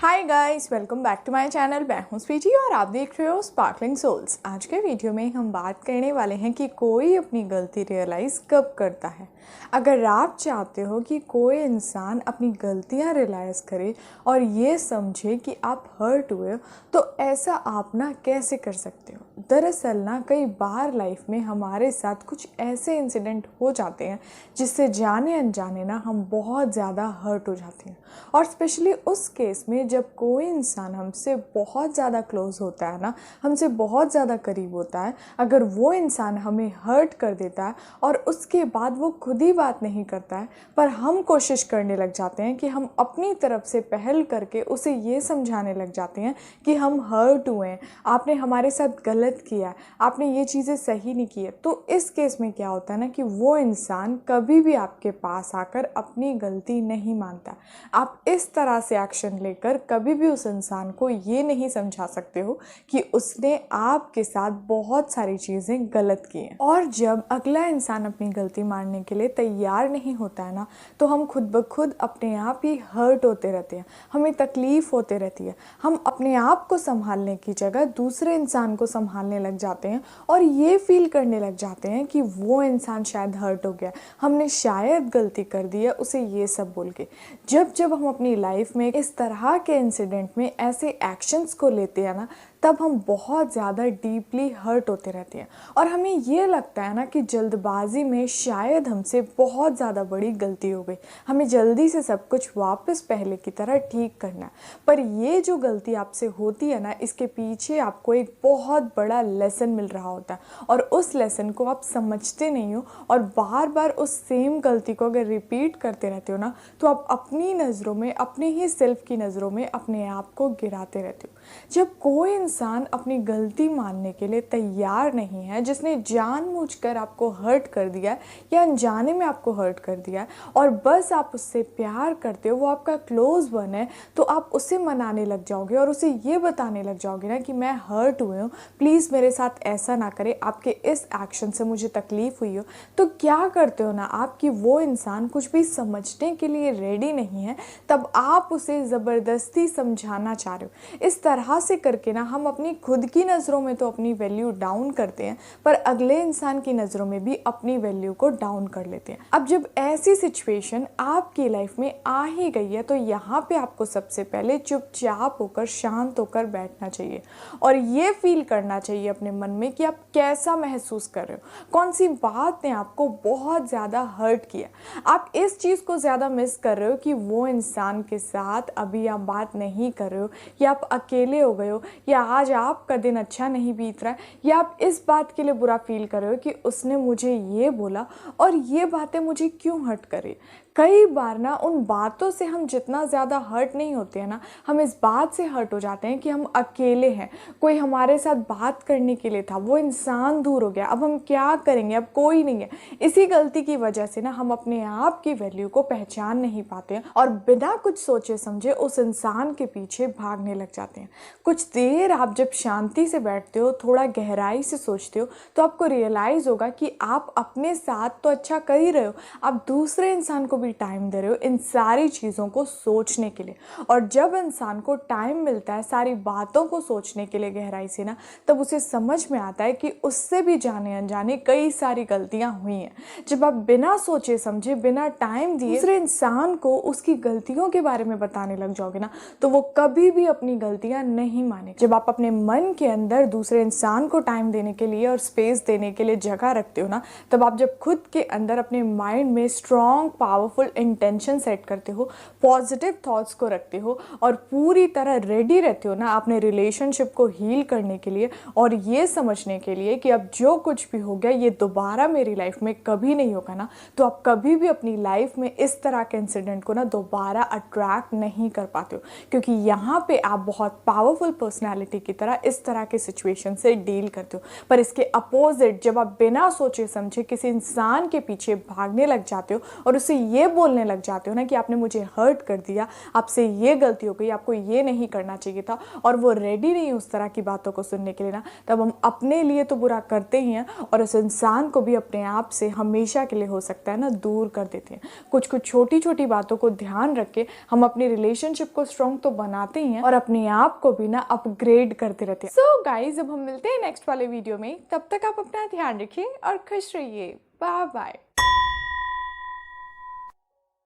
Hi guys, welcome back to my channel. मैं हूं स्वीटी और आप देख रहे हो स्पार्कलिंग सोल्स। आज के वीडियो में हम बात करने वाले हैं कि कोई अपनी गलती रियलाइज़ कब करता है। अगर आप चाहते हो कि कोई इंसान अपनी गलतियां रियलाइज़ करे और ये समझे कि आप हर्ट हुए हो, तो ऐसा आप ना कैसे कर सकते हो। दरअसल ना कई बार लाइफ में हमारे साथ कुछ ऐसे इंसिडेंट हो जाते हैं जिससे जाने अनजाने ना हम बहुत ज़्यादा हर्ट हो जाते हैं। और स्पेशली उस केस में जब कोई इंसान हमसे बहुत ज़्यादा क्लोज होता है ना, हमसे बहुत ज़्यादा करीब होता है, अगर वो इंसान हमें हर्ट कर देता है और उसके बाद वो खुद ही बात नहीं करता है, पर हम कोशिश करने लग जाते हैं कि हम अपनी तरफ से पहल करके उसे ये समझाने लग जाते हैं कि हम हर्ट हुए हैं, आपने हमारे साथ गलत किया है, आपने ये चीज़ें सही नहीं की है। तो इस केस में क्या होता है ना कि वो इंसान कभी भी आपके पास आकर अपनी गलती नहीं मानता। आप इस तरह से एक्शन लेकर कभी भी उस इंसान को ये नहीं समझा सकते हो कि उसने आपके साथ बहुत सारी चीज़ें गलत की हैं। और जब अगला इंसान अपनी गलती मानने के लिए तैयार नहीं होता है ना, तो हम खुद ब खुद अपने आप ही हर्ट होते रहते हैं, हमें तकलीफ़ होते रहती है। हम अपने आप को संभालने की जगह दूसरे इंसान को संभालने लग जाते हैं और ये फील करने लग जाते हैं कि वो इंसान शायद हर्ट हो गया, हमने शायद गलती कर दी है उसे ये सब बोल के। जब जब हम अपनी लाइफ में इस तरह के इंसिडेंट में ऐसे एक्शंस को लेते हैं ना, तब हम बहुत ज़्यादा डीपली हर्ट होते रहते हैं और हमें ये लगता है ना कि जल्दबाजी में शायद हमसे बहुत ज़्यादा बड़ी गलती हो गई, हमें जल्दी से सब कुछ वापस पहले की तरह ठीक करना है। पर ये जो गलती आपसे होती है ना, इसके पीछे आपको एक बहुत बड़ा लेसन मिल रहा होता है और उस लेसन को आप समझते नहीं हो और बार बार उस सेम गलती को अगर रिपीट करते रहते हो ना, तो आप अपनी नज़रों में, अपने ही सेल्फ की नज़रों में अपने आप को गिराते रहते हो। जब कोई इंसान अपनी गलती मानने के लिए तैयार नहीं है, जिसने जानबूझकर आपको हर्ट कर दिया है या अनजाने में आपको हर्ट कर दिया है और बस आप उससे प्यार करते हो, वो आपका क्लोज वन है, तो आप उसे मनाने लग जाओगे और उसे ये बताने लग जाओगे ना कि मैं हर्ट हुई हूँ, प्लीज़ मेरे साथ ऐसा ना करें, आपके इस एक्शन से मुझे तकलीफ़ हुई हो। तो क्या करते हो ना आप कि वो इंसान कुछ भी समझने के लिए रेडी नहीं है, तब आप उसे ज़बरदस्ती समझाना चाह रहे हो। इस तरह से करके ना हम अपनी खुद की नज़रों में तो अपनी वैल्यू डाउन करते हैं, पर अगले इंसान की नज़रों में भी अपनी वैल्यू को डाउन कर लेते हैं। अब जब ऐसी सिचुएशन आपकी लाइफ में आ ही गई है, तो यहाँ पे आपको सबसे पहले चुपचाप होकर, शांत होकर बैठना चाहिए और ये फील करना चाहिए अपने मन में कि आप कैसा महसूस कर रहे हो, कौन सी बात ने आपको बहुत ज़्यादा हर्ट किया। आप इस चीज़ को ज़्यादा मिस कर रहे हो कि वो इंसान के साथ अभी आप बात नहीं कर रहे हो, या आप अकेले हो गए हो, या आज आपका दिन अच्छा नहीं बीत रहा है, या आप इस बात के लिए बुरा फील कर रहे हो कि उसने मुझे ये बोला और ये बातें मुझे क्यों हर्ट करे। कई बार ना उन बातों से हम जितना ज़्यादा हर्ट नहीं होते हैं ना, हम इस बात से हर्ट हो जाते हैं कि हम अकेले हैं, कोई हमारे साथ बात करने के लिए था, वो इंसान दूर हो गया, अब हम क्या करेंगे, अब कोई नहीं है। इसी गलती की वजह से ना हम अपने आप की वैल्यू को पहचान नहीं पाते हैं और बिना कुछ सोचे समझे उस इंसान के पीछे भागने लग जाते हैं। कुछ देर आप जब शांति से बैठते हो, थोड़ा गहराई से सोचते हो, तो आपको रियलाइज़ होगा कि आप अपने साथ तो अच्छा कर ही रहे हो, आप दूसरे इंसान को भी टाइम दे रहे हो इन सारी चीज़ों को सोचने के लिए। और जब इंसान को टाइम मिलता है सारी बातों को सोचने के लिए गहराई से ना, तब उसे समझ में आता है कि उससे भी जाने अनजाने कई सारी गलतियां हुई हैं। जब आप बिना सोचे समझे, बिना टाइम दिए दूसरे इंसान को उसकी गलतियों के बारे में बताने लग जाओगे ना, तो वो कभी भी अपनी गलतियां नहीं माने। जब आप अपने मन के अंदर दूसरे इंसान को टाइम देने के लिए और स्पेस देने के लिए जगह रखते हो ना, तब आप जब खुद के अंदर अपने माइंड में स्ट्रॉन्ग पावरफुल इंटेंशन सेट करते हो, पॉजिटिव थॉट्स को रखते हो और पूरी तरह रेडी रहते हो ना अपने रिलेशनशिप को हील करने के लिए और ये समझने के लिए कि अब जो कुछ भी हो गया ये दोबारा मेरी लाइफ में कभी नहीं होगा ना, तो आप कभी भी अपनी लाइफ में इस तरह के इंसिडेंट को ना दोबारा अट्रैक्ट नहीं कर पाते हो, क्योंकि यहाँ पे आप बहुत पावरफुल पर्सनैलिटी गलती की तरह इस तरह के सिचुएशन से डील करते हो। पर इसके अपोजिट जब आप बिना सोचे समझे किसी इंसान के पीछे भागने लग जाते हो और उससे ये बोलने लग जाते हो ना कि आपने मुझे हर्ट कर दिया, आपसे ये गलती हो गई, आपको ये नहीं करना चाहिए था, और वो रेडी नहीं उस तरह की बातों को सुनने के लिए ना, तब हम अपने लिए तो बुरा करते ही हैं और उस इंसान को भी अपने आप से हमेशा के लिए हो सकता है ना दूर कर देते हैं। कुछ कुछ छोटी छोटी बातों को ध्यान रख के हम अपनी रिलेशनशिप को स्ट्रॉन्ग तो बनाते ही हैं और अपने आप को भी ना अपग्रेड करते रहते हैं। सो गाइज, अब हम मिलते हैं नेक्स्ट वाले वीडियो में, तब तक आप अपना ध्यान रखिए और खुश रहिए। Bye bye.